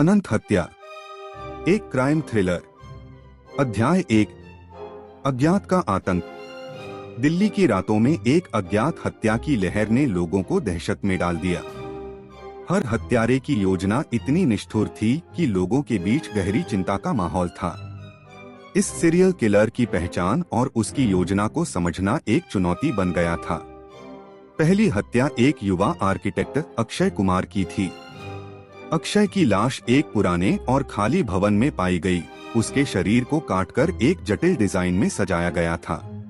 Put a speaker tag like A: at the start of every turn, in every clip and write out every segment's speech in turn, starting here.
A: अनंत हत्या, एक crime thriller. अध्याय 1, अज्ञात का आतंक। दिल्ली की रातों में एक अज्ञात हत्या की लहर ने लोगों को दहशत में डाल दिया। हर हत्यारे की योजना इतनी निष्ठुर थी कि लोगों के बीच गहरी चिंता का माहौल था। इस सीरियल किलर की पहचान और उसकी योजना को समझना एक चुनौती बन गया था। पहली हत्या एक युवा आर्किटेक्ट अक्षय कुमार की थी। अक्षय की लाश एक पुराने और खाली भवन में पाई गई। उसके शरीर को काटकर एक जटिल डिजाइन में सजाया गया था।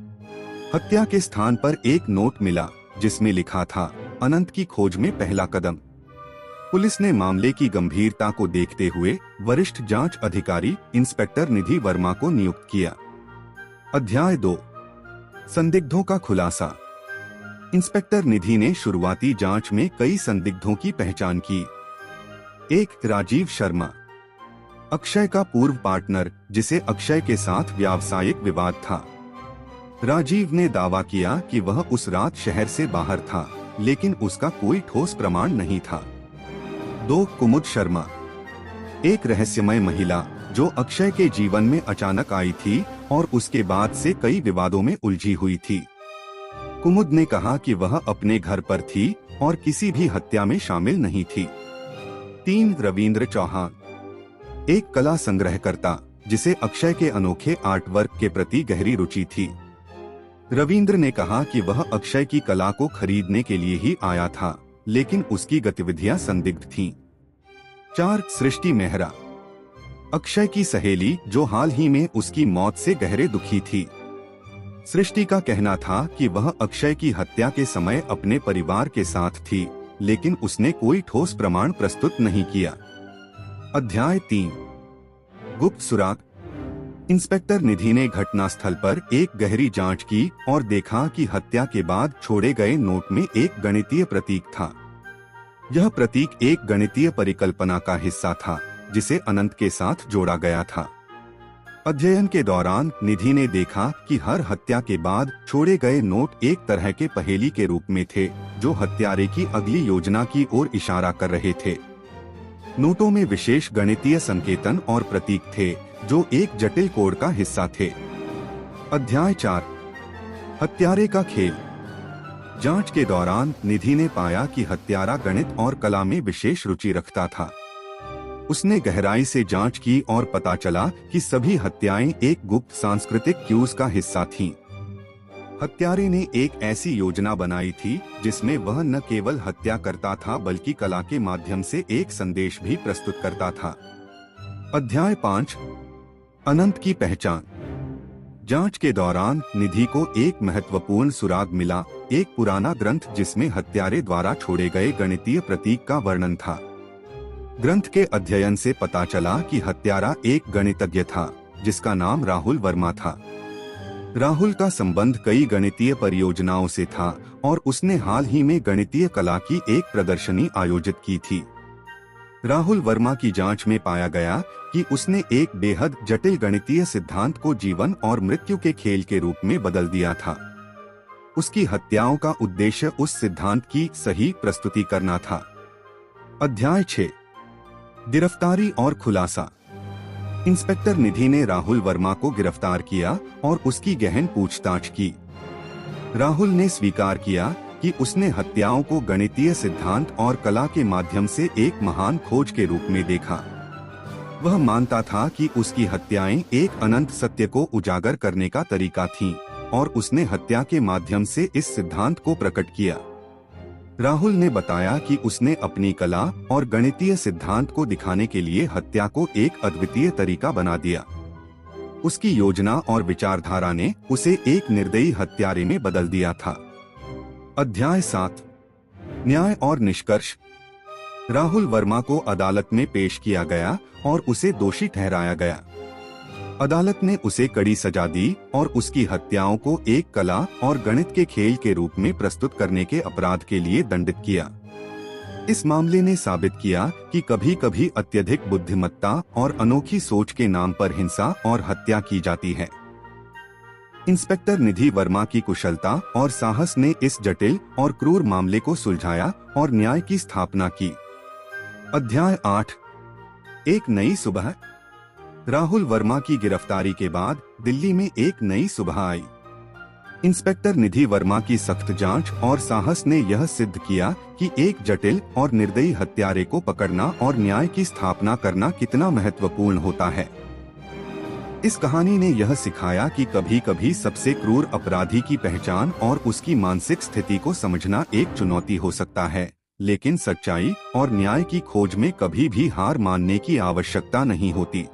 A: हत्या के स्थान पर एक नोट मिला जिसमें लिखा था, अनंत की खोज में पहला कदम। पुलिस ने मामले की गंभीरता को देखते हुए वरिष्ठ जांच अधिकारी इंस्पेक्टर निधि वर्मा को नियुक्त किया। अध्याय 2, संदिग्धों का खुलासा। इंस्पेक्टर निधि ने शुरुआती जांच में कई संदिग्धों की पहचान की। एक, राजीव शर्मा, अक्षय का पूर्व पार्टनर जिसे अक्षय के साथ व्यावसायिक विवाद था। राजीव ने दावा किया कि वह उस रात शहर से बाहर था, लेकिन उसका कोई ठोस प्रमाण नहीं था। 2, कुमुद शर्मा, एक रहस्यमय महिला जो अक्षय के जीवन में अचानक आई थी और उसके बाद से कई विवादों में उलझी हुई थी। कुमुद ने कहा कि वह अपने घर पर थी और किसी भी हत्या में शामिल नहीं थी। 3, रविंद्र चौहान, एक कला संग्रहकर्ता जिसे अक्षय के अनोखे आर्ट वर्क के प्रति गहरी रुचि थी। रविंद्र ने कहा कि वह अक्षय की कला को खरीदने के लिए ही आया था, लेकिन उसकी गतिविधियां संदिग्ध थीं। 4, सृष्टि मेहरा, अक्षय की सहेली जो हाल ही में उसकी मौत से गहरे दुखी थी। सृष्टि का कहना था कि वह अक्षय की हत्या के समय अपने परिवार के साथ थी, लेकिन उसने कोई ठोस प्रमाण प्रस्तुत नहीं किया। अध्याय 3, गुप्त सुराग। इंस्पेक्टर निधि ने घटनास्थल पर एक गहरी जांच की और देखा कि हत्या के बाद छोड़े गए नोट में एक गणितीय प्रतीक था। यह प्रतीक एक गणितीय परिकल्पना का हिस्सा था जिसे अनंत के साथ जोड़ा गया था। अध्ययन के दौरान निधि ने देखा कि हर हत्या के बाद छोड़े गए नोट एक तरह के पहेली के रूप में थे जो हत्यारे की अगली योजना की ओर इशारा कर रहे थे। नोटों में विशेष गणितीय संकेतन और प्रतीक थे जो एक जटिल कोड का हिस्सा थे। अध्याय 4, हत्यारे का खेल। जांच के दौरान निधि ने पाया कि हत्यारा गणित और कला में विशेष रुचि रखता था। उसने गहराई से जांच की और पता चला कि सभी हत्याएं एक गुप्त सांस्कृतिक क्यूज का हिस्सा थीं। हत्यारे ने एक ऐसी योजना बनाई थी जिसमें वह न केवल हत्या करता था बल्कि कला के माध्यम से एक संदेश भी प्रस्तुत करता था। अध्याय 5, अनंत की पहचान। जांच के दौरान निधि को एक महत्वपूर्ण सुराग मिला, एक पुराना ग्रंथ जिसमें हत्यारे द्वारा छोड़े गए गणितीय प्रतीक का वर्णन था। ग्रंथ के अध्ययन से पता चला कि हत्यारा एक गणितज्ञ था जिसका नाम राहुल वर्मा था। राहुल का संबंध कई गणितीय परियोजनाओं से था और उसने हाल ही में गणितीय कला की एक प्रदर्शनी आयोजित की थी। राहुल वर्मा की जांच में पाया गया कि उसने एक बेहद जटिल गणितीय सिद्धांत को जीवन और मृत्यु के खेल के रूप में बदल दिया था। उसकी हत्याओं का उद्देश्य उस सिद्धांत की सही प्रस्तुति करना था। अध्याय 6, गिरफ्तारी और खुलासा। इंस्पेक्टर निधि ने राहुल वर्मा को गिरफ्तार किया और उसकी गहन पूछताछ की। राहुल ने स्वीकार किया कि उसने हत्याओं को गणितीय सिद्धांत और कला के माध्यम से एक महान खोज के रूप में देखा। वह मानता था कि उसकी हत्याएं एक अनंत सत्य को उजागर करने का तरीका थीं और उसने हत्या के माध्यम से इस सिद्धांत को प्रकट किया। राहुल ने बताया कि उसने अपनी कला और गणितीय सिद्धांत को दिखाने के लिए हत्या को एक अद्वितीय तरीका बना दिया। उसकी योजना और विचारधारा ने उसे एक निर्दयी हत्यारे में बदल दिया था। अध्याय 7, न्याय और निष्कर्ष। राहुल वर्मा को अदालत में पेश किया गया और उसे दोषी ठहराया गया। अदालत ने उसे कड़ी सजा दी और उसकी हत्याओं को एक कला और गणित के खेल के रूप में प्रस्तुत करने के अपराध के लिए दंडित किया। इस मामले ने साबित किया कि कभी-कभी अत्यधिक बुद्धिमत्ता और अनोखी सोच के नाम पर हिंसा और हत्या की जाती है। इंस्पेक्टर निधि वर्मा की कुशलता और साहस ने इस जटिल और क्रूर मामले को सुलझाया और न्याय की स्थापना की। अध्याय 8, एक नई सुबह। राहुल वर्मा की गिरफ्तारी के बाद दिल्ली में एक नई सुबह आई। इंस्पेक्टर निधि वर्मा की सख्त जांच और साहस ने यह सिद्ध किया कि एक जटिल और निर्दयी हत्यारे को पकड़ना और न्याय की स्थापना करना कितना महत्वपूर्ण होता है। इस कहानी ने यह सिखाया कि कभी कभी सबसे क्रूर अपराधी की पहचान और उसकी मानसिक स्थिति को समझना एक चुनौती हो सकता है, लेकिन सच्चाई और न्याय की खोज में कभी भी हार मानने की आवश्यकता नहीं होती।